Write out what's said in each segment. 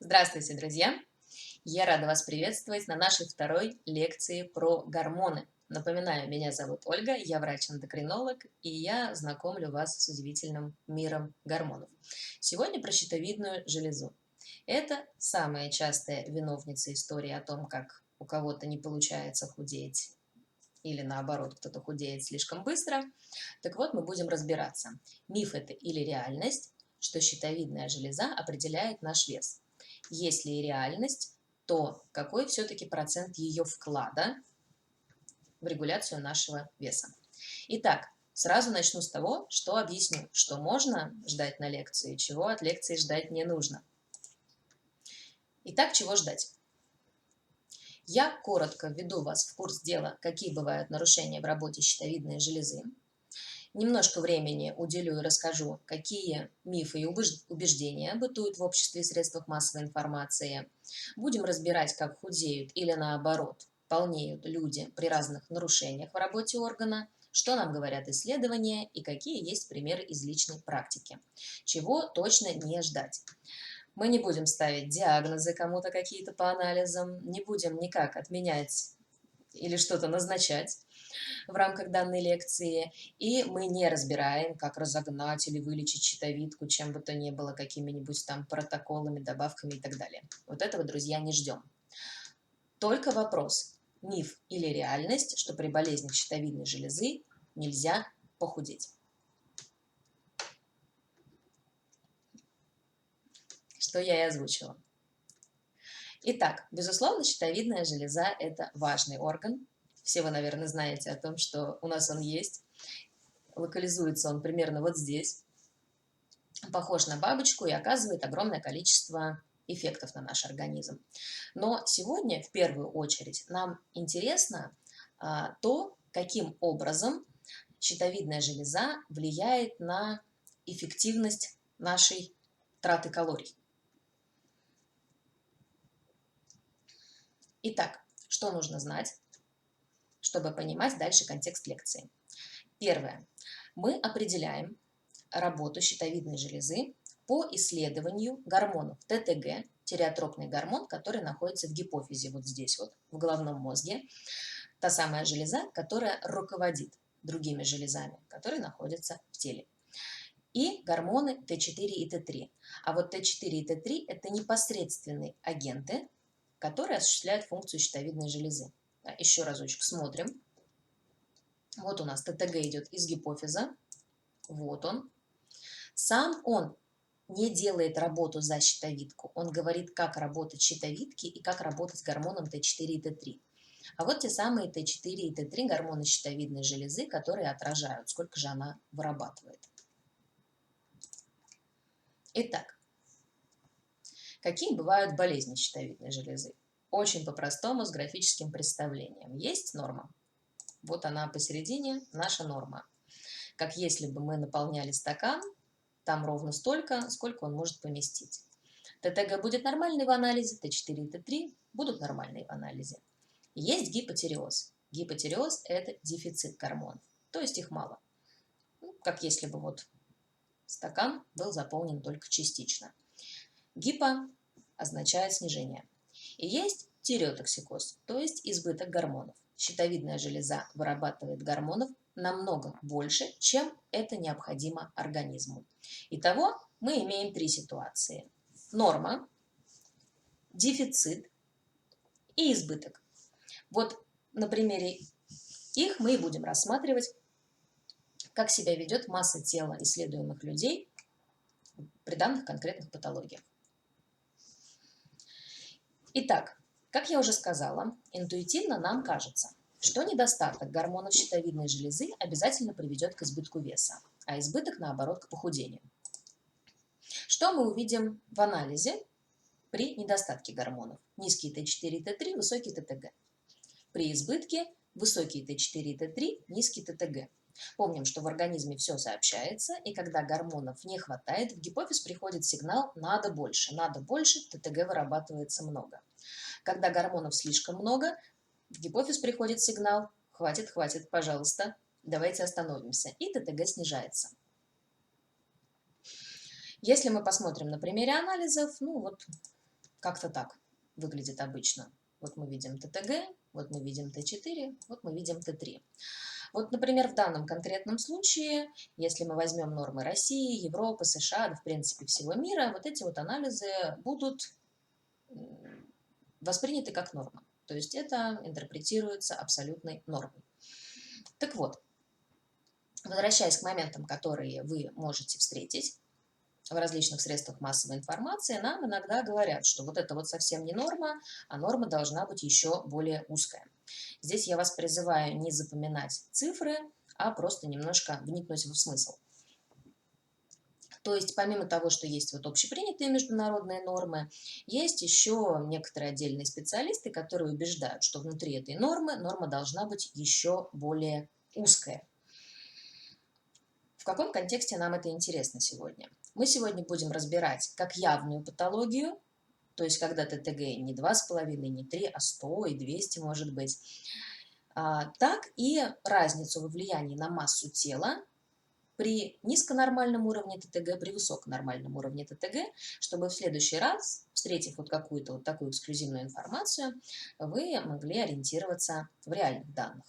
Здравствуйте, друзья! Я рада вас приветствовать на нашей второй лекции про гормоны. Напоминаю, меня зовут Ольга, я врач-эндокринолог, и я знакомлю вас с удивительным миром гормонов. Сегодня про щитовидную железу. Это самая частая виновница истории о том, как у кого-то не получается худеть или наоборот, кто-то худеет слишком быстро. Так вот, мы будем разбираться, миф это или реальность, что щитовидная железа определяет наш вес. Если и реальность, то какой все-таки процент ее вклада в регуляцию нашего веса? Итак, сразу начну с того, что объясню, что можно ждать на лекции, чего от лекции ждать не нужно. Итак, чего ждать? Я коротко введу вас в курс дела, какие бывают нарушения в работе щитовидной железы. Немножко времени уделю и расскажу, какие мифы и убеждения бытуют в обществе и средствах массовой информации. Будем разбирать, как худеют или наоборот полнеют люди при разных нарушениях в работе органа, что нам говорят исследования и какие есть примеры из личной практики. Чего точно не ждать. Мы не будем ставить диагнозы кому-то какие-то по анализам, не будем никак отменять или что-то назначать в рамках данной лекции, и мы не разбираем, как разогнать или вылечить щитовидку, чем бы то ни было, какими-нибудь там протоколами, добавками и так далее. Вот этого, друзья, не ждем. Только вопрос, миф или реальность, что при болезнях щитовидной железы нельзя похудеть. Что я и озвучила. Итак, безусловно, щитовидная железа – это важный орган. Все вы, наверное, знаете о том, что у нас он есть. Локализуется он примерно вот здесь. Похож на бабочку и оказывает огромное количество эффектов на наш организм. Но сегодня, в первую очередь, нам интересно то, каким образом щитовидная железа влияет на эффективность нашей траты калорий. Итак, что нужно знать, чтобы понимать дальше контекст лекции? Первое. Мы определяем работу щитовидной железы по исследованию гормонов ТТГ, тиреотропный гормон, который находится в гипофизе, вот здесь вот, в головном мозге. Та самая железа, которая руководит другими железами, которые находятся в теле. И гормоны Т4 и Т3. А вот Т4 и Т3 – это непосредственные агенты, которые осуществляют функцию щитовидной железы. Еще разочек смотрим. Вот у нас ТТГ идет из гипофиза. Вот он. Сам он не делает работу за щитовидку. Он говорит, как работать щитовидки и как работать с гормоном Т4 и Т3. А вот те самые Т4 и Т3 гормоны щитовидной железы, которые отражают, сколько же она вырабатывает. Итак, какие бывают болезни щитовидной железы? Очень по-простому, с графическим представлением. Есть норма. Вот она посередине, наша норма. Как если бы мы наполняли стакан, там ровно столько, сколько он может поместить. ТТГ будет нормальный в анализе, Т4 и Т3 будут нормальные в анализе. Есть гипотиреоз. Гипотиреоз – это дефицит гормонов, то есть их мало. Как если бы вот стакан был заполнен только частично. Гипо означает снижение. И есть тиреотоксикоз, то есть избыток гормонов. Щитовидная железа вырабатывает гормонов намного больше, чем это необходимо организму. Итого мы имеем три ситуации. Норма, дефицит и избыток. Вот на примере их мы и будем рассматривать, как себя ведет масса тела исследуемых людей при данных конкретных патологиях. Итак, как я уже сказала, интуитивно нам кажется, что недостаток гормонов щитовидной железы обязательно приведет к избытку веса, а избыток, наоборот, к похудению. Что мы увидим в анализе при недостатке гормонов? Низкий Т4 и Т3, высокий ТТГ. При избытке высокий Т4 и Т3, низкий ТТГ. Помним, что в организме все сообщается, и когда гормонов не хватает, в гипофиз приходит сигнал надо больше, ТТГ вырабатывается много. Когда гормонов слишком много, в гипофиз приходит сигнал хватит, хватит, пожалуйста, давайте остановимся, и ТТГ снижается. Если мы посмотрим на примере анализов, ну вот Как-то так выглядит обычно. Вот мы видим ТТГ, вот мы видим Т4, вот мы видим Т3. Вот, например, в данном конкретном случае, если мы возьмем нормы России, Европы, США, да, в принципе, всего мира, вот эти вот анализы будут восприняты как норма. То есть это интерпретируется абсолютной нормой. Так вот, возвращаясь к моментам, которые вы можете встретить в различных средствах массовой информации, нам иногда говорят, что вот это вот совсем не норма, а норма должна быть еще более узкая. Здесь я вас призываю не запоминать цифры, а просто немножко вникнуть в смысл. То есть помимо того, что есть вот общепринятые международные нормы, есть еще некоторые отдельные специалисты, которые убеждают, что внутри этой нормы норма должна быть еще более узкая. В каком контексте нам это интересно сегодня? Мы сегодня будем разбирать как явную патологию, то есть когда ТТГ не 2,5, не 3, а 100 и 200 может быть, так и разницу во влиянии на массу тела при низконормальном уровне ТТГ, при высоконормальном уровне ТТГ, чтобы в следующий раз, встретив вот какую-то вот такую эксклюзивную информацию, вы могли ориентироваться в реальных данных.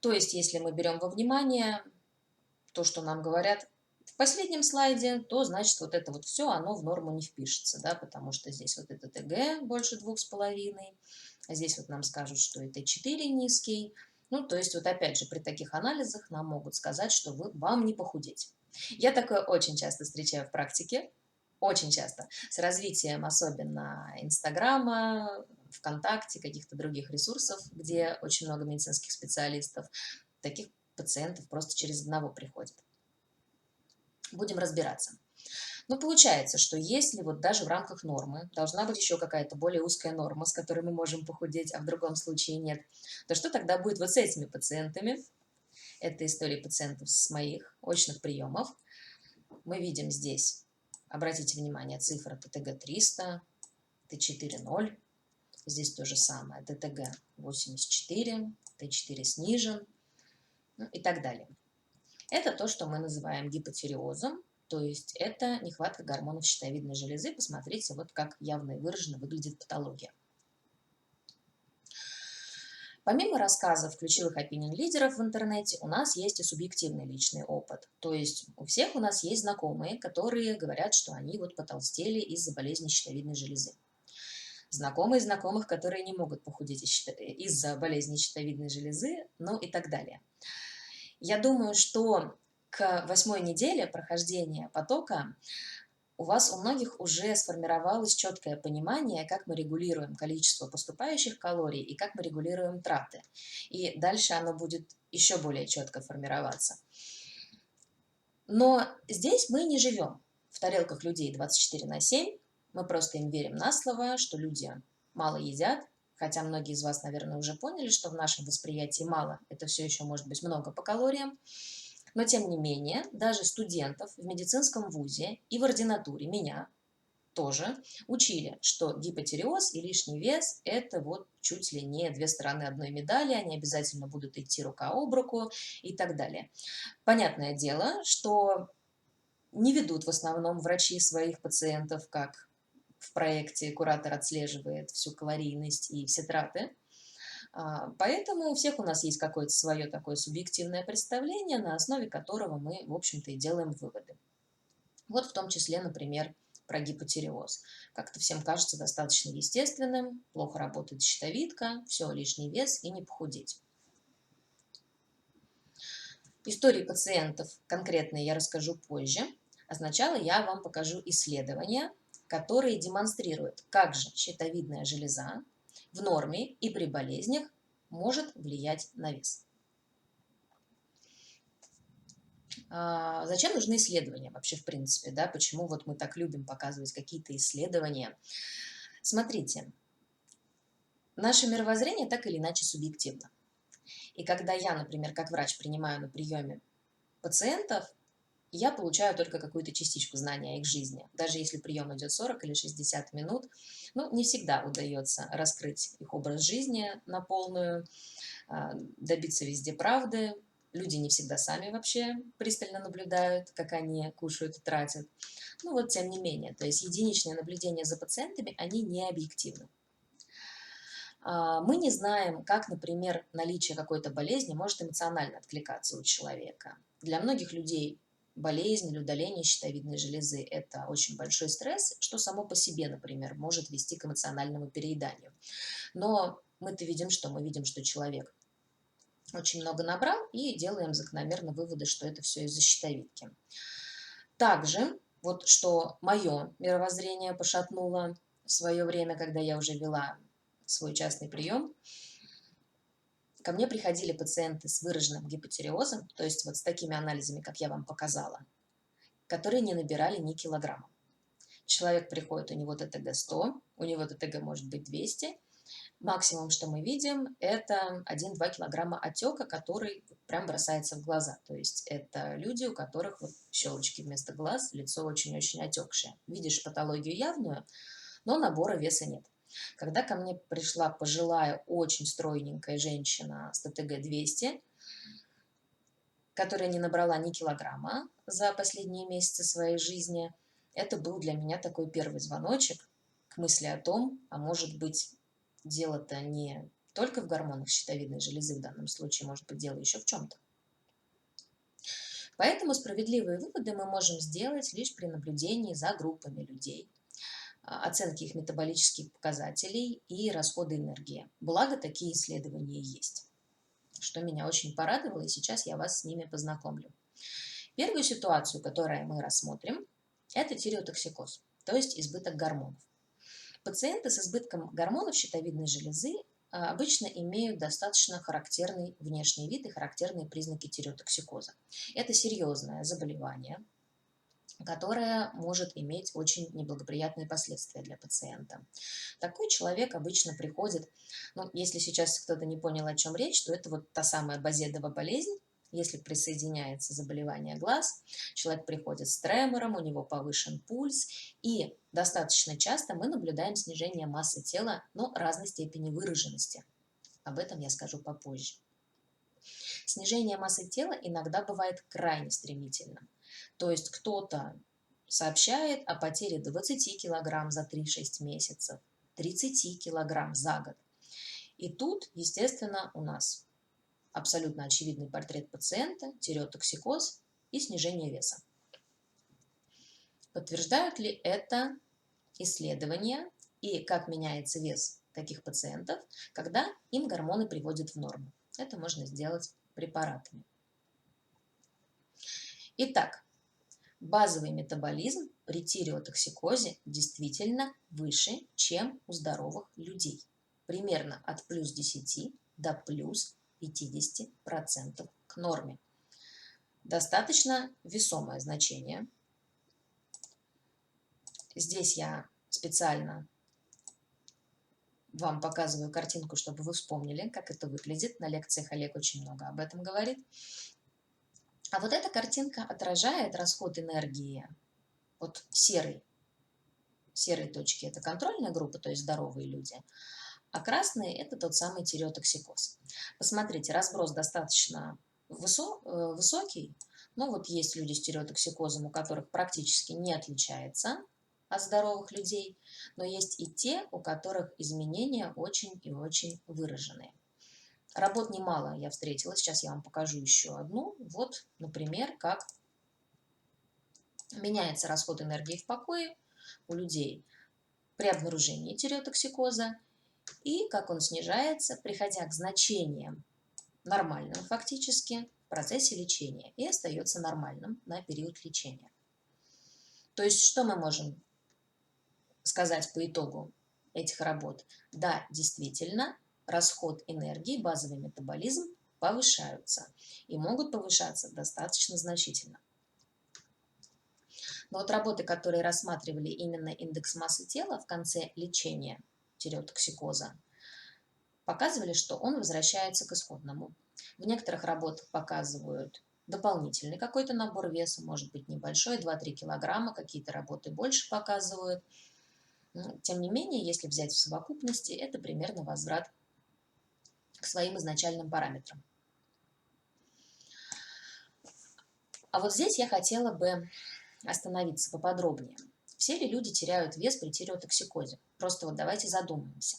То есть, если мы берем во внимание то, что нам говорят в последнем слайде, то значит вот это вот все, оно в норму не впишется, да, потому что здесь вот это ТГ больше 2,5, а здесь вот нам скажут, что это 4 низкий. Ну, то есть вот опять же при таких анализах нам могут сказать, что вам не похудеть. Я такое очень часто встречаю в практике, очень часто, с развитием особенно Инстаграма, ВКонтакте, каких-то других ресурсов, где очень много медицинских специалистов. Таких пациентов просто через одного приходят. Будем разбираться. Но получается, что если вот даже в рамках нормы должна быть еще какая-то более узкая норма, с которой мы можем похудеть, а в другом случае нет, то что тогда будет вот с этими пациентами? Это истории пациентов с моих очных приемов. Мы видим здесь, обратите внимание, цифра ТТГ 300, Т4 0. Здесь то же самое, ТТГ 84, Т4 снижен, ну и так далее. Это то, что мы называем гипотиреозом, то есть это нехватка гормонов щитовидной железы. Посмотрите, вот как явно и выраженно выглядит патология. Помимо рассказов ключевых опинион-лидеров в интернете, у нас есть и субъективный личный опыт. То есть у всех у нас есть знакомые, которые говорят, что они вот потолстели из-за болезни щитовидной железы. Знакомые знакомых, которые не могут похудеть из-за болезни щитовидной железы, ну и так далее. Я думаю, что к 8-й неделе прохождения потока у вас у многих уже сформировалось четкое понимание, как мы регулируем количество поступающих калорий и как мы регулируем траты. И дальше оно будет еще более четко формироваться. Но здесь мы не живем в тарелках людей 24/7. Мы просто им верим на слово, что люди мало едят. Хотя многие из вас, наверное, уже поняли, что в нашем восприятии мало, это все еще может быть много по калориям. Но тем не менее, даже студентов в медицинском вузе и в ординатуре меня тоже учили, что гипотиреоз и лишний вес – это вот чуть ли не две стороны одной медали, они обязательно будут идти рука об руку и так далее. Понятное дело, что не ведут в основном врачи своих пациентов, как в проекте куратор отслеживает всю калорийность и все траты. Поэтому у всех у нас есть какое-то свое такое субъективное представление, на основе которого мы, в общем-то, и делаем выводы. Вот в том числе, например, про гипотиреоз. Как-то всем кажется достаточно естественным, плохо работает щитовидка, все, лишний вес и не похудеть. Истории пациентов конкретные я расскажу позже, а сначала я вам покажу исследования, которые демонстрируют, как же щитовидная железа в норме и при болезнях может влиять на вес. Зачем нужны исследования вообще в принципе, да? Почему вот мы так любим показывать какие-то исследования? Смотрите, наше мировоззрение так или иначе субъективно. И когда я, например, как врач принимаю на приеме пациентов, я получаю только какую-то частичку знания о их жизни. Даже если прием идет 40 или 60 минут, ну, не всегда удается раскрыть их образ жизни на полную, добиться везде правды, люди не всегда сами вообще пристально наблюдают, как они кушают и тратят. Ну вот, тем не менее, то есть единичные наблюдения за пациентами, они не объективны. Мы не знаем, как, например, наличие какой-то болезни может эмоционально откликаться у человека. Для многих людей болезнь или удаление щитовидной железы – это очень большой стресс, что само по себе, например, может вести к эмоциональному перееданию. Но мы-то видим что? Мы видим, что человек очень много набрал и делаем закономерно выводы, что это все из-за щитовидки. Также, вот что мое мировоззрение пошатнуло в свое время, когда я уже вела свой частный прием, ко мне приходили пациенты с выраженным гипотиреозом, то есть вот с такими анализами, как я вам показала, которые не набирали ни килограмма. Человек приходит, у него ТТГ 100, у него ТТГ может быть 200. Максимум, что мы видим, это 1-2 килограмма отека, который прям бросается в глаза. То есть это люди, у которых вот щелочки вместо глаз, лицо очень-очень отекшее. Видишь патологию явную, но набора веса нет. Когда ко мне пришла пожилая, очень стройненькая женщина с ТТГ 200, которая не набрала ни килограмма за последние месяцы своей жизни, это был для меня такой первый звоночек к мысли о том, а может быть, дело-то не только в гормонах щитовидной железы в данном случае, может быть, дело еще в чем-то. Поэтому справедливые выводы мы можем сделать лишь при наблюдении за группами людей, оценке их метаболических показателей и расхода энергии. Благо, такие исследования есть, что меня очень порадовало, и сейчас я вас с ними познакомлю. Первую ситуацию, которую мы рассмотрим, это тиреотоксикоз, то есть избыток гормонов. Пациенты с избытком гормонов щитовидной железы обычно имеют достаточно характерный внешний вид и характерные признаки тиреотоксикоза. Это серьезное заболевание, которое может иметь очень неблагоприятные последствия для пациента. Такой человек обычно приходит, ну, если сейчас кто-то не понял, о чем речь, то это вот та самая базедова болезнь. Если присоединяется заболевание глаз, человек приходит с тремором, у него повышен пульс, и достаточно часто мы наблюдаем снижение массы тела, но разной степени выраженности. Об этом я скажу попозже. Снижение массы тела иногда бывает крайне стремительным. То есть кто-то сообщает о потере 20 килограмм за 3-6 месяцев, 30 килограмм за год. И тут, естественно, у нас абсолютно очевидный портрет пациента, тиреотоксикоз и снижение веса. Подтверждают ли это исследования и как меняется вес таких пациентов, когда им гормоны приводят в норму? Это можно сделать препаратами. Итак, базовый метаболизм при тиреотоксикозе действительно выше, чем у здоровых людей. Примерно от плюс 10 до плюс 50% к норме. Достаточно весомое значение. Здесь я специально вам показываю картинку, чтобы вы вспомнили, как это выглядит. На лекциях Олег очень много об этом говорит. А вот эта картинка отражает расход энергии от серой точки. Это контрольная группа, то есть здоровые люди. А красные – это тот самый тиреотоксикоз. Посмотрите, разброс достаточно высокий. Но вот есть люди с тиреотоксикозом, у которых практически не отличается от здоровых людей. Но есть и те, у которых изменения очень и очень выраженные. Работ немало я встретила. Сейчас я вам покажу еще одну. Вот, например, как меняется расход энергии в покое у людей при обнаружении тиреотоксикоза и как он снижается, приходя к значениям нормальным фактически в процессе лечения и остается нормальным на период лечения. То есть что мы можем сказать по итогу этих работ? Да, действительно, расход энергии, базовый метаболизм повышаются и могут повышаться достаточно значительно. Но вот работы, которые рассматривали именно индекс массы тела в конце лечения тиреотоксикоза, показывали, что он возвращается к исходному. В некоторых работах показывают дополнительный какой-то набор веса, может быть небольшой, 2-3 килограмма, какие-то работы больше показывают. Тем не менее, если взять в совокупности, это примерно возврат к своим изначальным параметрам. А вот здесь я хотела бы остановиться поподробнее. Все ли люди теряют вес при тиреотоксикозе? Просто вот давайте задумаемся.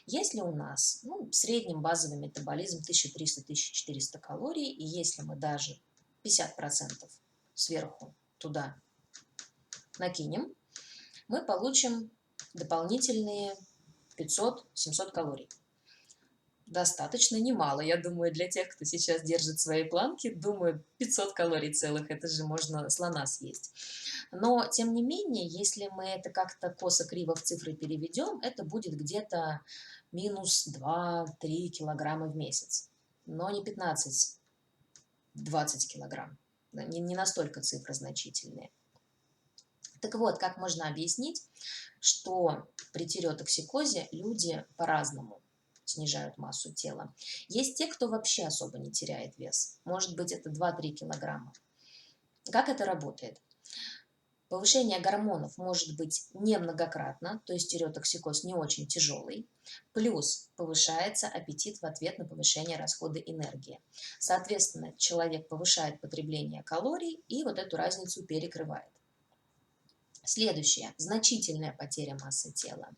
Если у нас в среднем базовый метаболизм 1300-1400 калорий, и если мы даже 50% сверху туда накинем, мы получим дополнительные 500-700 калорий. Достаточно немало, я думаю, для тех, кто сейчас держит свои планки, думаю, 500 калорий целых, это же можно слона съесть. Но, тем не менее, если мы это как-то косо-криво в цифры переведем, это будет где-то минус 2-3 килограмма в месяц. Но не 15-20 килограмм. Не настолько цифры значительные. Так вот, как можно объяснить, что при тиреотоксикозе люди по-разному снижают массу тела. Есть те, кто вообще особо не теряет вес. Может быть, это 2-3 килограмма. Как это работает? Повышение гормонов может быть не многократно, то есть тиреотоксикоз не очень тяжелый, плюс повышается аппетит в ответ на повышение расхода энергии. Соответственно, человек повышает потребление калорий и вот эту разницу перекрывает. Следующее. Значительная потеря массы тела.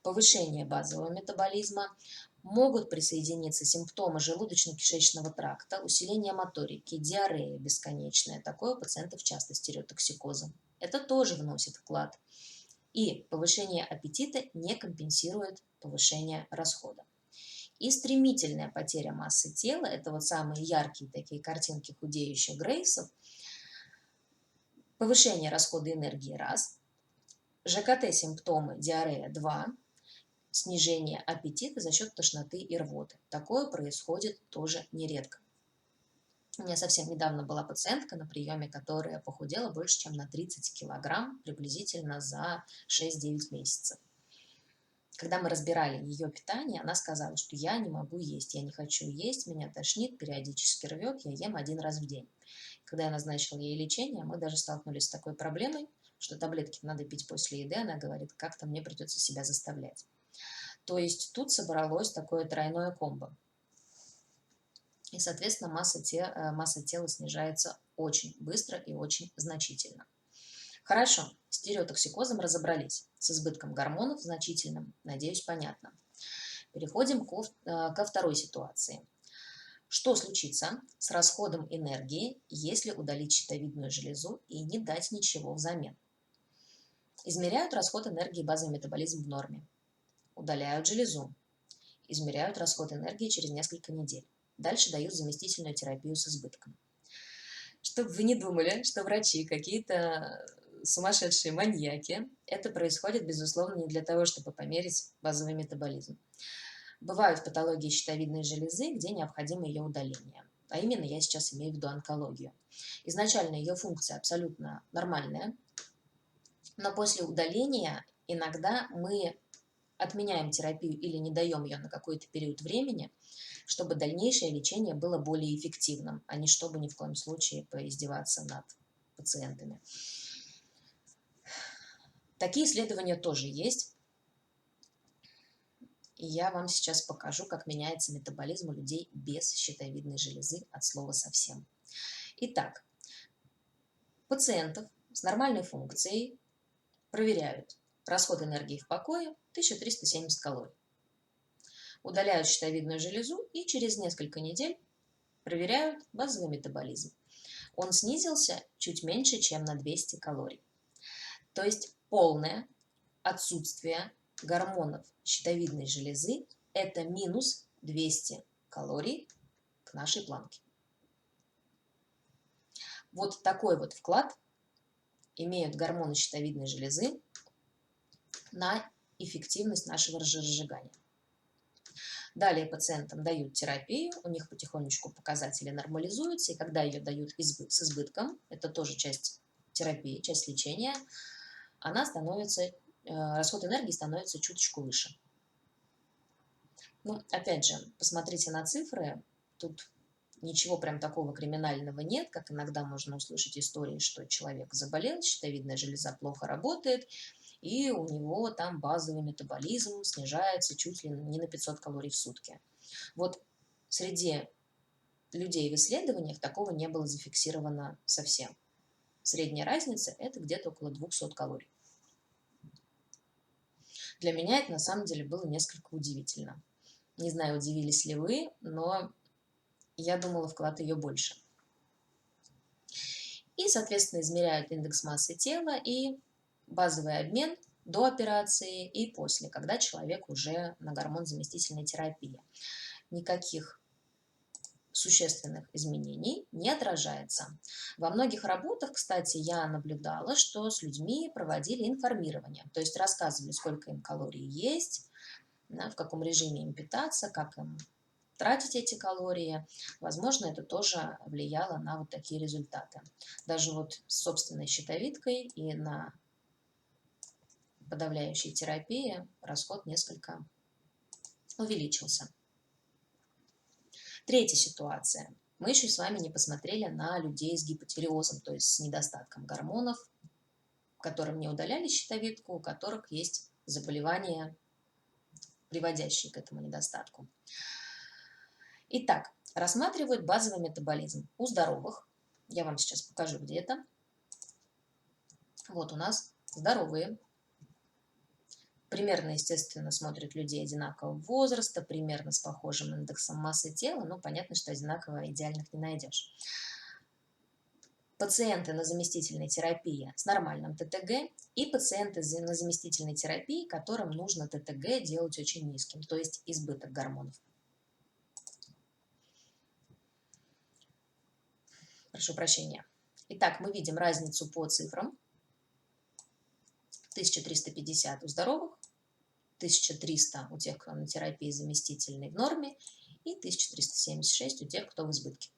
Повышение базового метаболизма, могут присоединиться симптомы желудочно-кишечного тракта, усиление моторики, диарея бесконечная. Такое у пациентов часто с тиреотоксикозом. Это тоже вносит вклад. И повышение аппетита не компенсирует повышение расхода. И стремительная потеря массы тела, это вот самые яркие такие картинки худеющих грейсов, повышение расхода энергии раз, ЖКТ-симптомы диарея 2, снижение аппетита за счет тошноты и рвоты. Такое происходит тоже нередко. У меня совсем недавно была пациентка на приеме, которая похудела больше, чем на 30 килограмм, приблизительно за 6-9 месяцев. Когда мы разбирали ее питание, она сказала, что я не могу есть, я не хочу есть, меня тошнит, периодически рвет, я ем 1 раз в день. Когда я назначила ей лечение, мы даже столкнулись с такой проблемой, что таблетки надо пить после еды, она говорит, как-то мне придется себя заставлять. То есть тут собралось такое тройное комбо. И, соответственно, масса тела снижается очень быстро и очень значительно. Хорошо, с тиреотоксикозом разобрались. С избытком гормонов значительным, надеюсь, понятно. Переходим ко второй ситуации. Что случится с расходом энергии, если удалить щитовидную железу и не дать ничего взамен? Измеряют расход энергии, базовый метаболизм в норме. Удаляют железу. Измеряют расход энергии через несколько недель. Дальше дают заместительную терапию с избытком. Чтобы вы не думали, что врачи какие-то сумасшедшие маньяки, это происходит, безусловно, не для того, чтобы померить базовый метаболизм. Бывают патологии щитовидной железы, где необходимо ее удаление. А именно я сейчас имею в виду онкологию. Изначально ее функция абсолютно нормальная, но после удаления иногда мы отменяем терапию или не даем ее на какой-то период времени, чтобы дальнейшее лечение было более эффективным, а не чтобы ни в коем случае поиздеваться над пациентами. Такие исследования тоже есть. И я вам сейчас покажу, как меняется метаболизм у людей без щитовидной железы от слова совсем. Итак, пациентов с нормальной функцией проверяют расход энергии в покое 1370 калорий. Удаляют щитовидную железу и через несколько недель проверяют базовый метаболизм. Он снизился чуть меньше, чем на 200 калорий. То есть полное отсутствие гормонов щитовидной железы – это минус 200 калорий к нашей планке. Вот такой вот вклад имеют гормоны щитовидной железы на эффективность нашего жиросжигания. Далее пациентам дают терапию, у них потихонечку показатели нормализуются, и когда ее дают с избытком, это тоже часть терапии, часть лечения, расход энергии становится чуточку выше. Ну, опять же, посмотрите на цифры, тут ничего прям такого криминального нет, как иногда можно услышать истории, что человек заболел, щитовидная железа плохо работает, и у него там базовый метаболизм снижается чуть ли не на 500 калорий в сутки. Вот среди людей в исследованиях такого не было зафиксировано совсем. Средняя разница – это где-то около 200 калорий. Для меня это на самом деле было несколько удивительно. Не знаю, удивились ли вы, но я думала, вклад ее больше. И, соответственно, измеряют индекс массы тела и базовый обмен до операции и после, когда человек уже на гормон-заместительной терапии. Никаких существенных изменений не отражается. Во многих работах, кстати, я наблюдала, что с людьми проводили информирование, то есть рассказывали, сколько им калорий есть, да, в каком режиме им питаться, как им тратить эти калории. Возможно, это тоже влияло на вот такие результаты. Даже вот с собственной щитовидкой и на подавляющей терапии расход несколько увеличился. Третья ситуация. Мы еще с вами не посмотрели на людей с гипотиреозом, то есть с недостатком гормонов, которым не удаляли щитовидку, у которых есть заболевания, приводящие к этому недостатку. Итак, рассматривают базовый метаболизм у здоровых. Я вам сейчас покажу, где это. Вот у нас здоровые. Примерно, естественно, смотрят людей одинакового возраста, примерно с похожим индексом массы тела. Но понятно, что одинаково идеальных не найдешь. Пациенты на заместительной терапии с нормальным ТТГ и пациенты на заместительной терапии, которым нужно ТТГ делать очень низким, то есть избыток гормонов. Прошу прощения. Итак, мы видим разницу по цифрам. 1350 у здоровых, 1300 у тех, кто на терапии заместительной в норме, и 1376 у тех, кто в избытке.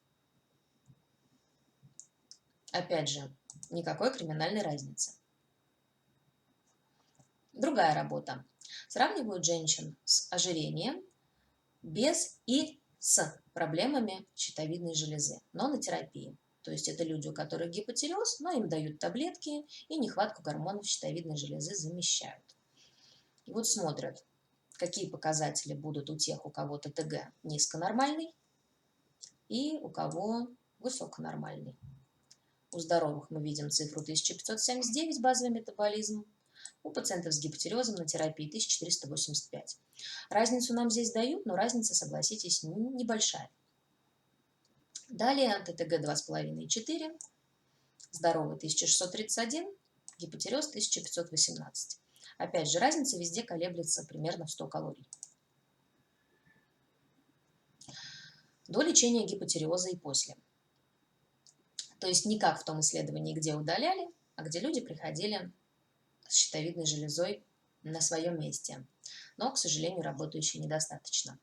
Опять же, никакой криминальной разницы. Другая работа. Сравнивают женщин с ожирением без и с проблемами щитовидной железы, но на терапии. То есть это люди, у которых гипотиреоз, но им дают таблетки и нехватку гормонов щитовидной железы замещают. И вот смотрят, какие показатели будут у тех, у кого ТТГ низконормальный и у кого высоконормальный. У здоровых мы видим цифру 1579 базовый метаболизм, у пациентов с гипотиреозом на терапии 1485. Разницу нам здесь дают, но разница, согласитесь, небольшая. Далее ТТГ 2,5 и 4, здоровый 1631, гипотиреоз 1518. Опять же, разница везде колеблется примерно в 100 калорий. До лечения гипотиреоза и после. То есть не как в том исследовании, где удаляли, а где люди приходили с щитовидной железой на своем месте, но, к сожалению, работающей недостаточно.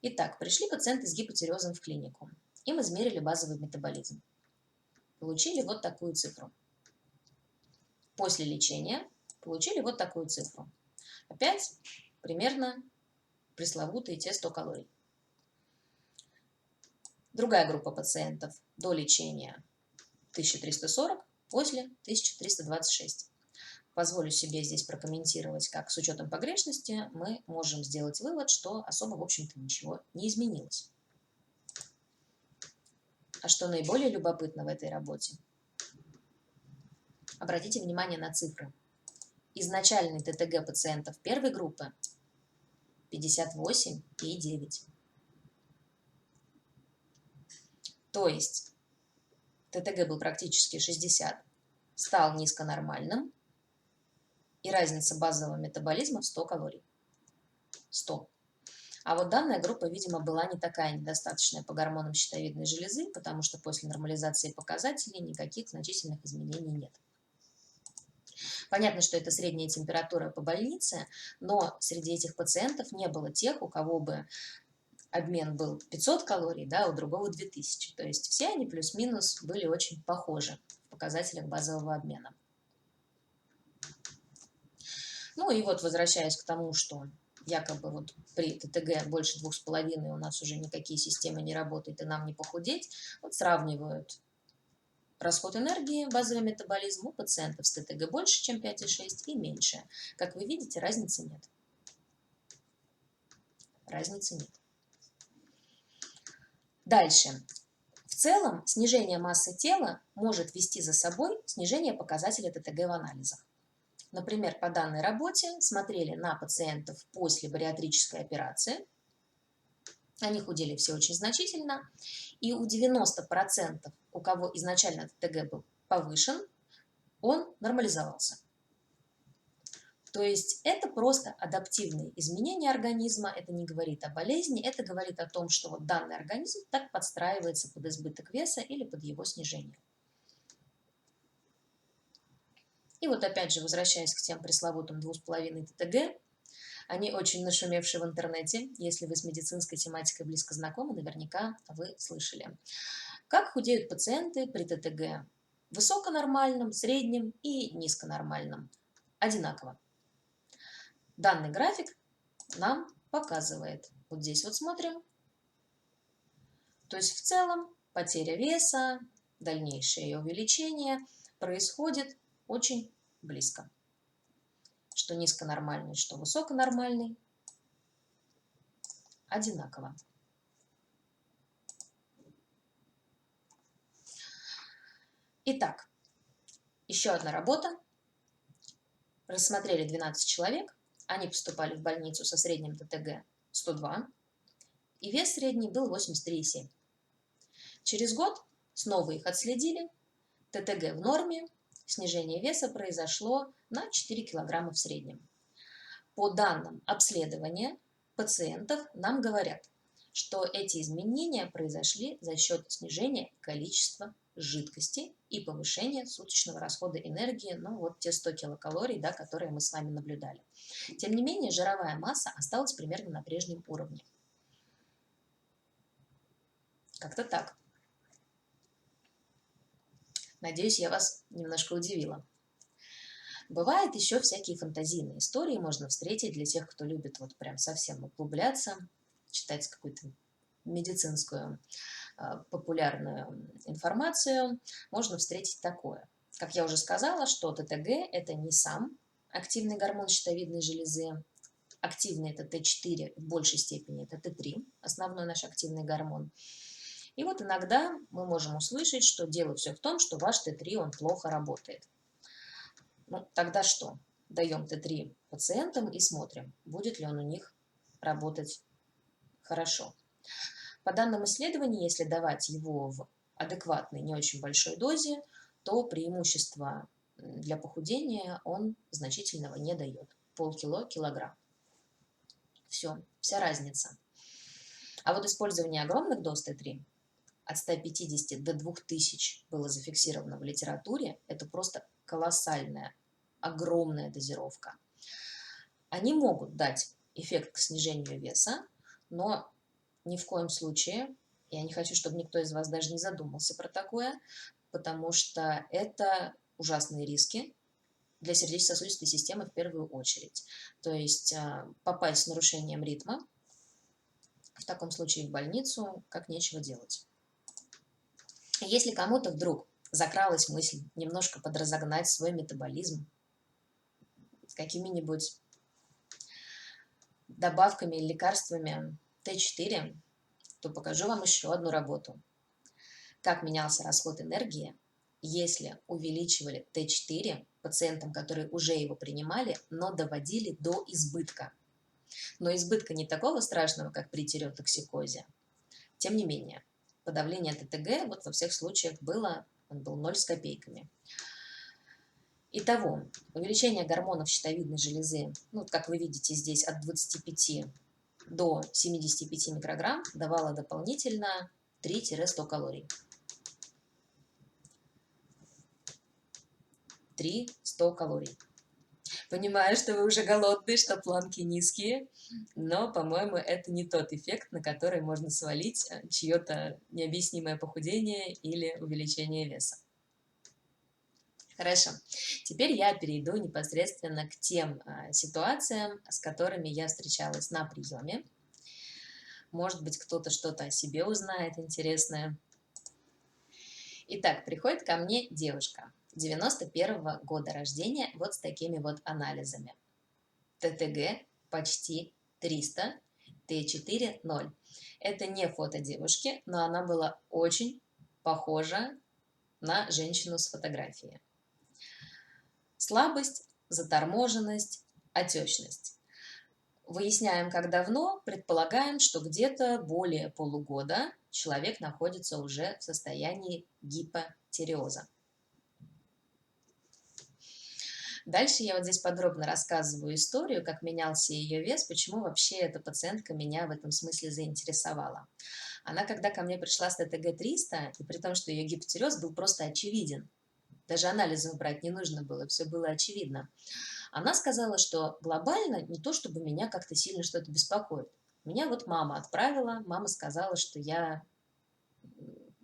Итак, пришли пациенты с гипотиреозом в клинику. Им измерили базовый метаболизм. Получили вот такую цифру. После лечения получили вот такую цифру. Опять примерно пресловутые те 100 калорий. Другая группа пациентов до лечения 1340, после 1326. Позволю себе здесь прокомментировать, как с учетом погрешности мы можем сделать вывод, что особо, в общем-то, ничего не изменилось. А что наиболее любопытно в этой работе? Обратите внимание на цифры. Изначальный ТТГ пациентов первой группы 58,9. То есть ТТГ был практически 60, стал низконормальным, и разница базового метаболизма в 100 калорий. 100. А вот данная группа, видимо, была не такая недостаточная по гормонам щитовидной железы, потому что после нормализации показателей никаких значительных изменений нет. Понятно, что это средняя температура по больнице, но среди этих пациентов не было тех, у кого бы обмен был 500 калорий, да, у другого 2000. То есть все они плюс-минус были очень похожи в показателях базового обмена. Ну и вот возвращаясь к тому, что якобы вот при ТТГ больше 2,5 у нас уже никакие системы не работают и нам не похудеть, вот сравнивают расход энергии, базовый метаболизм у пациентов с ТТГ больше, чем 5,6 и меньше. Как вы видите, разницы нет. Разницы нет. Дальше. В целом, снижение массы тела может вести за собой снижение показателя ТТГ в анализах. Например, по данной работе смотрели на пациентов после бариатрической операции. Они худели все очень значительно. И у 90%, у кого изначально ТТГ был повышен, он нормализовался. То есть это просто адаптивные изменения организма, это не говорит о болезни, это говорит о том, что вот данный организм так подстраивается под избыток веса или под его снижение. И вот опять же, возвращаясь к тем пресловутым 2,5 ТТГ, они очень нашумевшие в интернете. Если вы с медицинской тематикой близко знакомы, наверняка вы слышали. Как худеют пациенты при ТТГ? Высоконормальном, среднем и низконормальном. Одинаково. Данный график нам показывает. Вот здесь вот смотрим. То есть в целом потеря веса, дальнейшее ее увеличение происходит очень близко. Что низконормальный, что высоконормальный одинаково. Итак, еще одна работа. Рассмотрели 12 человек. Они поступали в больницу со средним ТТГ 102, и вес средний был 83,7. Через год снова их отследили, ТТГ в норме, снижение веса произошло на 4 килограмма в среднем. По данным обследования пациентов нам говорят, что эти изменения произошли за счет снижения количества жидкости и повышения суточного расхода энергии, ну вот те 100 килокалорий, да, которые мы с вами наблюдали. Тем не менее, жировая масса осталась примерно на прежнем уровне. Как-то так. Надеюсь, я вас немножко удивила. Бывают еще всякие фантазийные истории, можно встретить для тех, кто любит вот прям совсем углубляться, читать какую-то медицинскую популярную информацию, можно встретить такое. Как я уже сказала, что ТТГ – это не сам активный гормон щитовидной железы. Активный – это Т4, в большей степени это Т3, основной наш активный гормон. И вот иногда мы можем услышать, что дело все в том, что ваш Т3, он плохо работает. Ну, тогда что? Даем Т3 пациентам и смотрим, будет ли он у них работать хорошо. По данным исследований, если давать его в адекватной, не очень большой дозе, то преимущества для похудения он значительного не дает. Полкило, килограмм. Все, вся разница. А вот использование огромных доз Т3 от 150 до 2000 было зафиксировано в литературе, это просто колоссальная, огромная дозировка. Они могут дать эффект к снижению веса, но ни в коем случае, я не хочу, чтобы никто из вас даже не задумался про такое, потому что это ужасные риски для сердечно-сосудистой системы в первую очередь. То есть попасть с нарушением ритма, в таком случае в больницу, как нечего делать. Если кому-то вдруг закралась мысль немножко подразогнать свой метаболизм с какими-нибудь добавками или лекарствами Т4, то покажу вам еще одну работу. Как менялся расход энергии, если увеличивали Т4 пациентам, которые уже его принимали, но доводили до избытка. Но избытка не такого страшного, как при тиреотоксикозе. Тем не менее, подавление ТТГ вот во всех случаях было, он был 0 с копейками. Итого, увеличение гормонов щитовидной железы, ну, как вы видите здесь, от 25 до 75 микрограмм давало дополнительно 3-100 калорий. 3-100 калорий. Понимаю, что вы уже голодны, что планки низкие, но, по-моему, это не тот эффект, на который можно свалить чье-то необъяснимое похудение или увеличение веса. Хорошо, теперь я перейду непосредственно к тем ситуациям, с которыми я встречалась на приеме. Может быть, кто-то что-то о себе узнает интересное. Итак, приходит ко мне девушка 91-го года рождения вот с такими вот анализами. ТТГ почти 300, Т4 – 0. Это не фото девушки, но она была очень похожа на женщину с фотографии. Слабость, заторможенность, отечность. Выясняем, как давно, предполагаем, что где-то более полугода человек находится уже в состоянии гипотиреоза. Дальше я вот здесь подробно рассказываю историю, как менялся ее вес, почему вообще эта пациентка меня в этом смысле заинтересовала. Она, когда ко мне пришла с ТТГ-300, и при том, что ее гипотиреоз был просто очевиден, даже анализов брать не нужно было, все было очевидно. Она сказала, что глобально не то, чтобы меня как-то сильно что-то беспокоит. Меня вот мама отправила, мама сказала, что я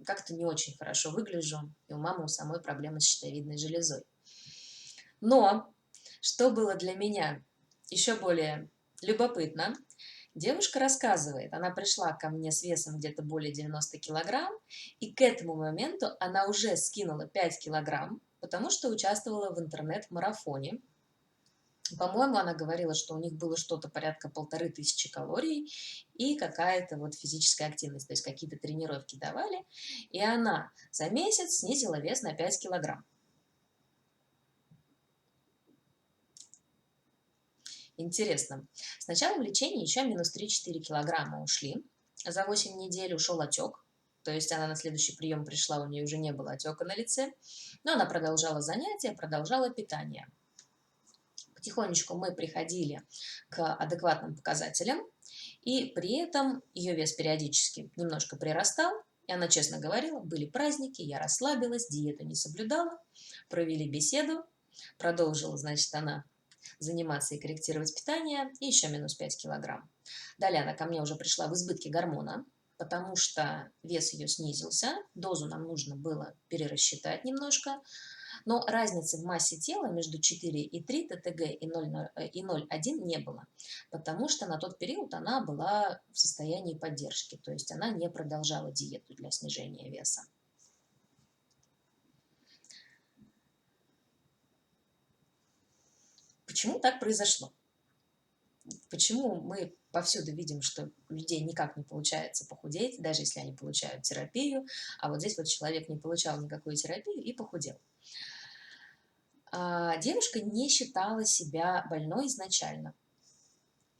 как-то не очень хорошо выгляжу, и у мамы у самой проблемы с щитовидной железой. Но, что было для меня еще более любопытно, девушка рассказывает, она пришла ко мне с весом где-то более 90 килограмм, и к этому моменту она уже скинула 5 килограмм, потому что участвовала в интернет-марафоне. По-моему, она говорила, что у них было что-то порядка 1500 калорий и какая-то вот физическая активность, то есть какие-то тренировки давали, и она за месяц снизила вес на 5 килограмм. Интересно. С началом лечения еще минус 3-4 килограмма ушли. За 8 недель ушел отек. То есть она на следующий прием пришла, у нее уже не было отека на лице. Но она продолжала занятия, продолжала питание. Потихонечку мы приходили к адекватным показателям. И при этом ее вес периодически немножко прирастал. И она честно говорила, были праздники, я расслабилась, диету не соблюдала. Провели беседу. Продолжила, значит, она заниматься и корректировать питание, и еще минус 5 килограмм. Далее она ко мне уже пришла в избытке гормона, потому что вес ее снизился, дозу нам нужно было перерасчитать немножко, но разницы в массе тела между 4,3 ТТГ и 0,1 не было, потому что на тот период она была в состоянии поддержки, то есть она не продолжала диету для снижения веса. Почему так произошло? Почему мы повсюду видим, что у людей никак не получается похудеть, даже если они получают терапию, а вот здесь вот человек не получал никакую терапию и похудел? Девушка не считала себя больной изначально.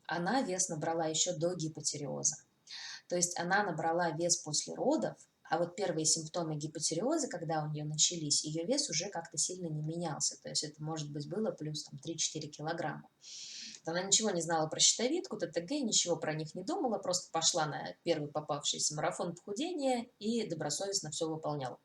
Она вес набрала еще до гипотиреоза. То есть она набрала вес после родов, а вот первые симптомы гипотиреоза, когда у нее начались, ее вес уже как-то сильно не менялся. То есть это, может быть, было плюс там, 3-4 килограмма. Она ничего не знала про щитовидку, ТТГ, ничего про них не думала, просто пошла на первый попавшийся марафон похудения и добросовестно все выполняла.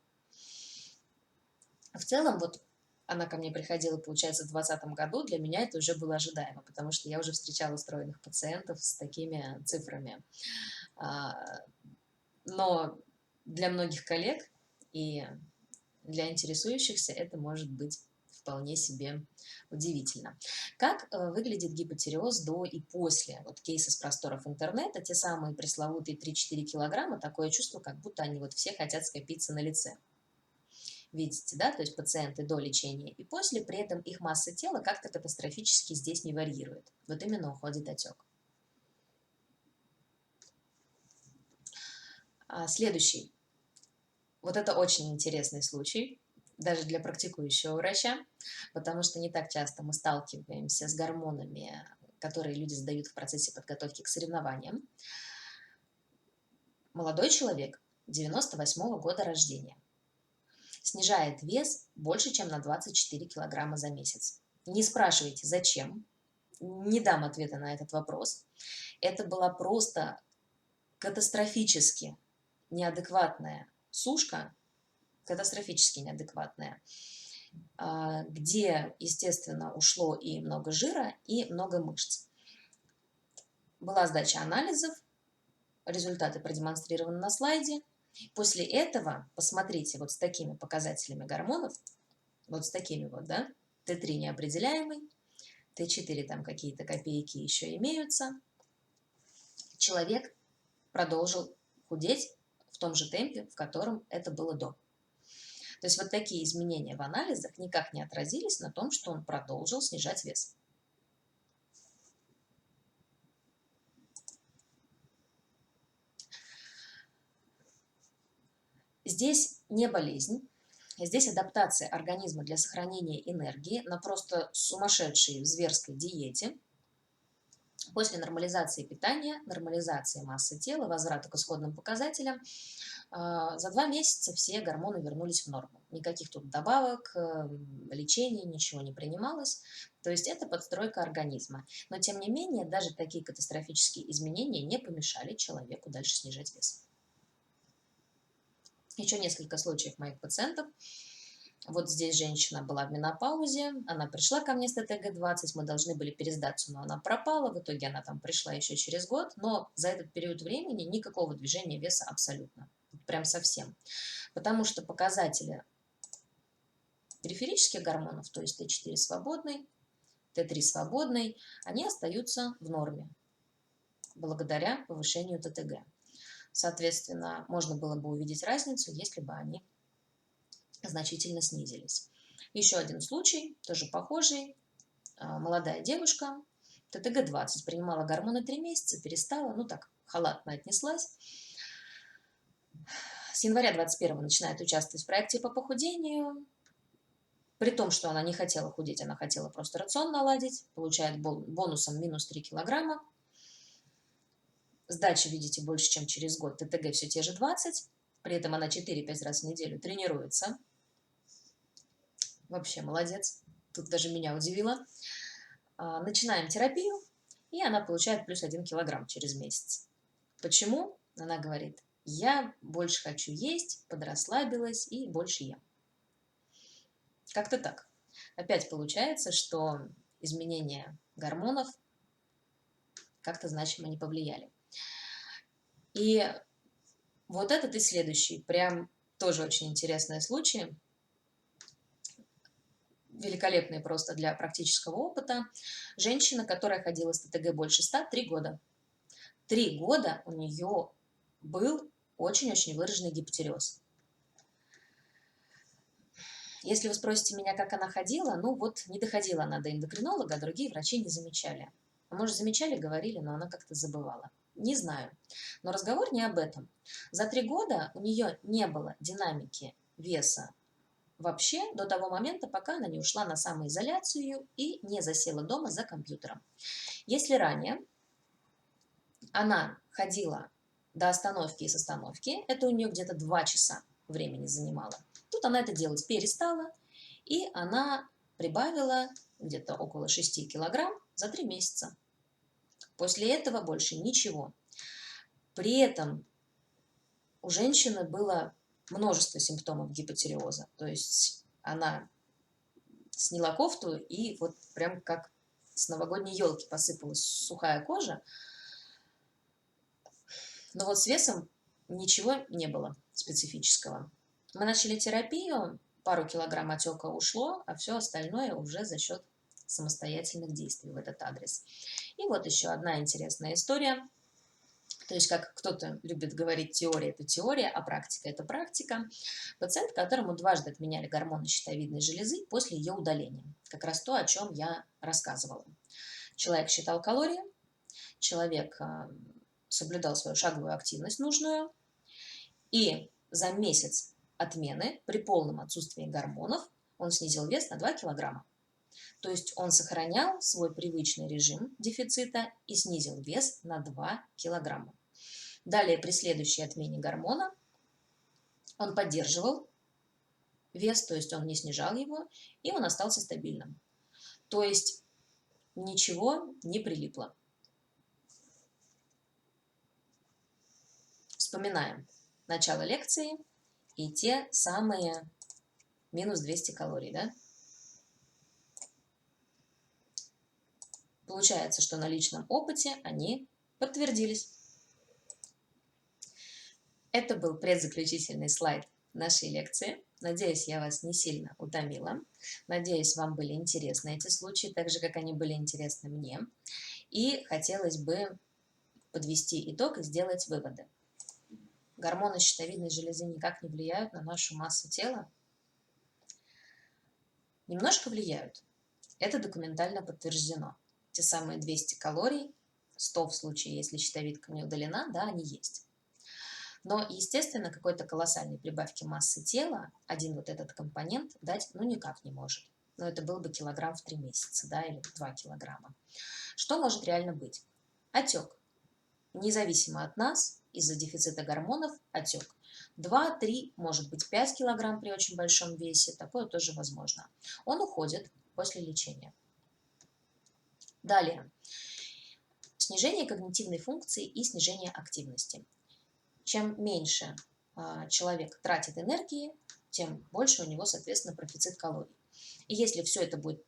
В целом, вот она ко мне приходила, получается, в 2020 году, для меня это уже было ожидаемо, потому что я уже встречала стройных пациентов с такими цифрами. Но для многих коллег и для интересующихся это может быть вполне себе удивительно. Как выглядит гипотиреоз до и после? Вот кейсы с просторов интернета, те самые пресловутые 3-4 килограмма, такое чувство, как будто они вот все хотят скопиться на лице. Видите, да? То есть пациенты до лечения и после, при этом их масса тела как-то катастрофически здесь не варьирует. Вот именно уходит отек. Следующий. Вот это очень интересный случай, даже для практикующего врача, потому что не так часто мы сталкиваемся с гормонами, которые люди сдают в процессе подготовки к соревнованиям. Молодой человек, 98-го года рождения, снижает вес больше, чем на 24 килограмма за месяц. Не спрашивайте, зачем, не дам ответа на этот вопрос. Это была просто катастрофически неадекватная сушка, катастрофически неадекватная, где, естественно, ушло и много жира, и много мышц. Была сдача анализов, результаты продемонстрированы на слайде. После этого, посмотрите, вот с такими показателями гормонов, вот с такими вот, да, Т3 неопределяемый, Т4 там какие-то копейки еще имеются, человек продолжил худеть в том же темпе, в котором это было до. То есть вот такие изменения в анализах никак не отразились на том, что он продолжил снижать вес. Здесь не болезнь, здесь адаптация организма для сохранения энергии на просто сумасшедшей зверской диете. После нормализации питания, нормализации массы тела, возврата к исходным показателям, за 2 месяца все гормоны вернулись в норму. Никаких тут добавок, лечения, ничего не принималось. То есть это подстройка организма. Но тем не менее, даже такие катастрофические изменения не помешали человеку дальше снижать вес. Еще несколько случаев моих пациентов. Вот здесь женщина была в менопаузе, она пришла ко мне с ТТГ-20, мы должны были пересдаться, но она пропала, в итоге она там пришла еще через год, но за этот период времени никакого движения веса абсолютно, прям совсем. Потому что показатели периферических гормонов, то есть Т4 свободный, Т3 свободный, они остаются в норме благодаря повышению ТТГ. Соответственно, можно было бы увидеть разницу, если бы они значительно снизились. Еще один случай, тоже похожий. Молодая девушка, ТТГ-20, принимала гормоны 3 месяца, перестала, ну так, халатно отнеслась. С января 21 начинает участвовать в проекте по похудению. При том, что она не хотела худеть, она хотела просто рацион наладить, получает бонусом минус 3 килограмма. Сдачи, видите, больше, чем через год. ТТГ все те же 20, при этом она 4-5 раз в неделю тренируется. Вообще молодец, тут даже меня удивило. Начинаем терапию, и она получает плюс 1 килограмм через месяц. Почему? Она говорит, я больше хочу есть, подрасслабилась и больше ем. Как-то так. Опять получается, что изменения гормонов как-то значимо не повлияли. И вот этот и следующий, прям тоже очень интересные случаи, великолепные просто для практического опыта. Женщина, которая ходила с ТТГ больше 100, 3 года. 3 года у нее был очень-очень выраженный гипотиреоз. Если вы спросите меня, как она ходила, ну вот не доходила она до эндокринолога, другие врачи не замечали. А может, замечали, говорили, но она как-то забывала. Не знаю. Но разговор не об этом. За 3 года у нее не было динамики веса вообще до того момента, пока она не ушла на самоизоляцию и не засела дома за компьютером. Если ранее она ходила до остановки и с остановки, это у нее где-то 2 часа времени занимало. Тут она это делать перестала, и она прибавила где-то около 6 килограмм за 3 месяца. После этого больше ничего. При этом у женщины было множество симптомов гипотиреоза. То есть она сняла кофту, и вот прям как с новогодней елки посыпалась сухая кожа. Но вот с весом ничего не было специфического. Мы начали терапию, пару килограмм отека ушло, а все остальное уже за счет самостоятельных действий в этот адрес. И вот еще одна интересная история. То есть, как кто-то любит говорить, теория – это теория, а практика – это практика. Пациент, которому дважды отменяли гормоны щитовидной железы после ее удаления. Как раз то, о чем я рассказывала. Человек считал калории, человек соблюдал свою шаговую активность нужную, и за месяц отмены при полном отсутствии гормонов он снизил вес на 2 килограмма. То есть он сохранял свой привычный режим дефицита и снизил вес на 2 килограмма. Далее, при следующей отмене гормона он поддерживал вес, то есть он не снижал его, и он остался стабильным. То есть ничего не прилипло. Вспоминаем начало лекции и те самые минус 200 калорий, да? Получается, что на личном опыте они подтвердились. Это был предзаключительный слайд нашей лекции. Надеюсь, я вас не сильно утомила. Надеюсь, вам были интересны эти случаи, так же, как они были интересны мне. И хотелось бы подвести итог и сделать выводы. Гормоны щитовидной железы никак не влияют на нашу массу тела? Немножко влияют. Это документально подтверждено. Те самые 200 калорий, 100 в случае, если щитовидка не удалена, да, они есть. Но, естественно, какой-то колоссальной прибавки массы тела один вот этот компонент дать ну никак не может. Но это был бы килограмм в 3 месяца, да, или 2 килограмма. Что может реально быть? Отек. Независимо от нас, из-за дефицита гормонов отек. 2-3, может быть 5 килограмм при очень большом весе, такое тоже возможно. Он уходит после лечения. Далее. Снижение когнитивной функции и снижение активности. Чем меньше человек тратит энергии, тем больше у него, соответственно, профицит калорий. И если все это будет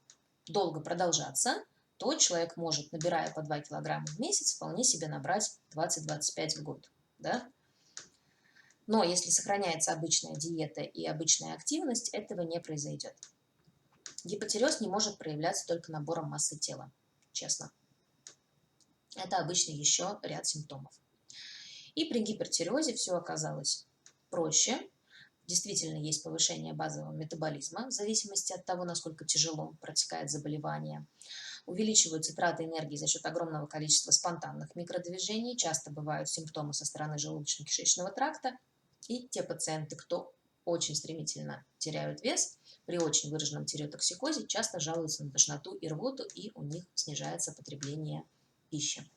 долго продолжаться, то человек может, набирая по 2 килограмма в месяц, вполне себе набрать 20-25 в год. Да? Но если сохраняется обычная диета и обычная активность, этого не произойдет. Гипотиреоз не может проявляться только набором массы тела, честно. Это обычно еще ряд симптомов. И при гипертиреозе все оказалось проще. Действительно есть повышение базового метаболизма в зависимости от того, насколько тяжело протекает заболевание. Увеличиваются траты энергии за счет огромного количества спонтанных микродвижений. Часто бывают симптомы со стороны желудочно-кишечного тракта. И те пациенты, кто очень стремительно теряют вес, при очень выраженном тиреотоксикозе часто жалуются на тошноту и рвоту, и у них снижается потребление пищи.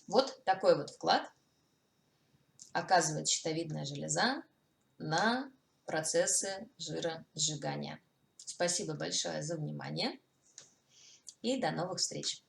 Вот такой вот вклад оказывает щитовидная железа на процессы жиросжигания. Спасибо большое за внимание и до новых встреч!